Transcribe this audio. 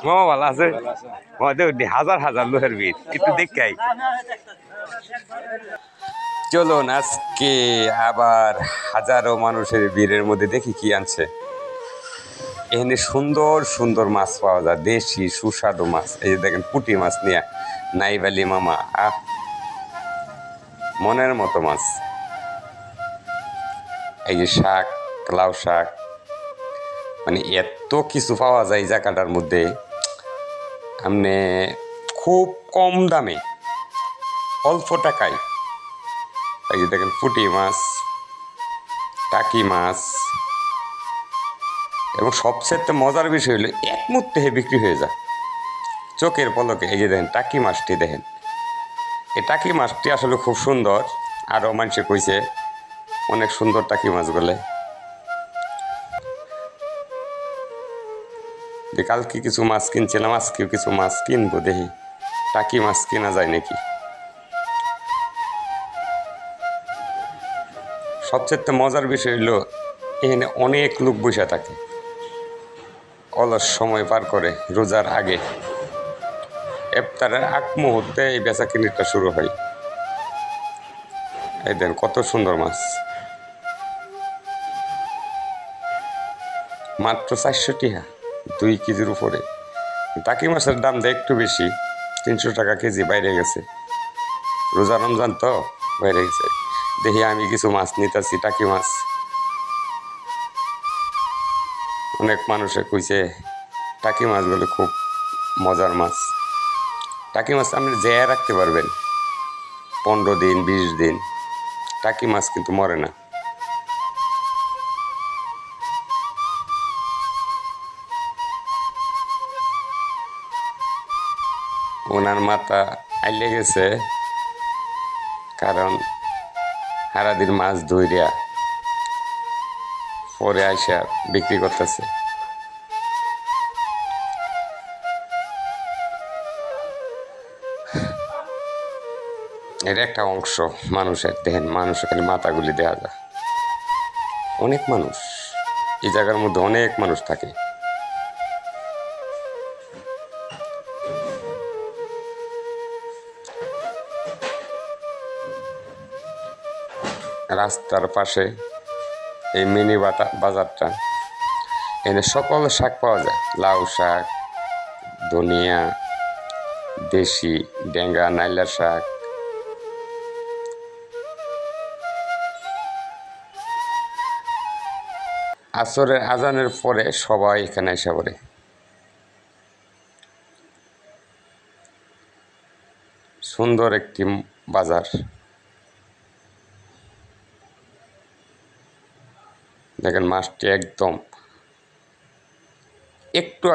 মামা ভালো আছে? হাজার হাজার লোকের ভিড়, একটু দেখাই। চলুন আজকে আবার হাজারো মানুষের ভিড়ের মধ্যে দেখি কি আনছে। এখানে সুন্দর সুন্দর মাছ পাওয়া যায়, দেশি সুস্বাদু মাছ। এই যে দেখেন পুঁটি মাছ নিয়ে নাইবালি মামা, মনের মতো মাছ। এই যে শাক, লাউ শাক, মানে এত কিছু পাওয়া যায় এই জায়গাটার মধ্যে। আপনি খুব কম দামে অল্প টাকায়, এই যে দেখেন পুঁটি মাছ, টাকি মাছ, এবং সবচেয়ে মজার বিষয় হলো এক মুহূর্তে বিক্রি হয়ে যায় চোখের পলকে। এই যে দেখেন টাকি মাছটি, দেখেন এই টাকি মাছটি আসলে খুব সুন্দর। আরও মানুষে কইছে অনেক সুন্দর টাকি মাছ বলে। কালকে কিছু মাছ কিনছিলাম, আজকেও কিছু মাছ কিনবো, দেখি টাকি মাছ কেনা যায় নাকি। সবচেয়ে মজার বিষয় হলো এখানে অনেক লোক বসে থাকে, অলস সময় পার করে। রোজার আগে ইফতারের আগ মুহূর্তে এই বেচা কিনিটা শুরু হয়। এই দেন কত সুন্দর মাছ, মাত্র 400 টাকা, 2 কেজির উপরে। টাকি মাছের দামটা একটু বেশি, 300 টাকা কেজি বাইরে গেছে। রোজা রমজান তো বাইরে গেছে। দেখি আমি কিছু মাছ নিতেছি, টাকি মাছ। অনেক মানুষে কইছে টাকি মাছগুলো খুব মজার মাছ। টাকি মাছ আপনি জেয়ে রাখতে পারবেন 15 দিন 20 দিন, টাকি মাছ কিন্তু মরে না। ওনার মাথা আইলে গেছে, কারণ সারাদিন মাছ ধইরা পরে আইসা বিক্রি করতেছে। এটা একটা অংশ মানুষের, দেখেন মানুষ এখানে মাথাগুলি দেওয়া যায়। অনেক মানুষ এই জায়গার মধ্যে, অনেক মানুষ থাকে। রাস্তার পাশে এই মিনি বাজারটা, এখানে সকল শাক পাওয়া যায়। লাউ শাক, ধনিয়া, দেশি ডেঙ্গা নাইলা শাক। আসরের আজানের পরে সবাই এখানে এসে পড়ে। সুন্দর একটি বাজার, দেখেন মাছটি একদম একটু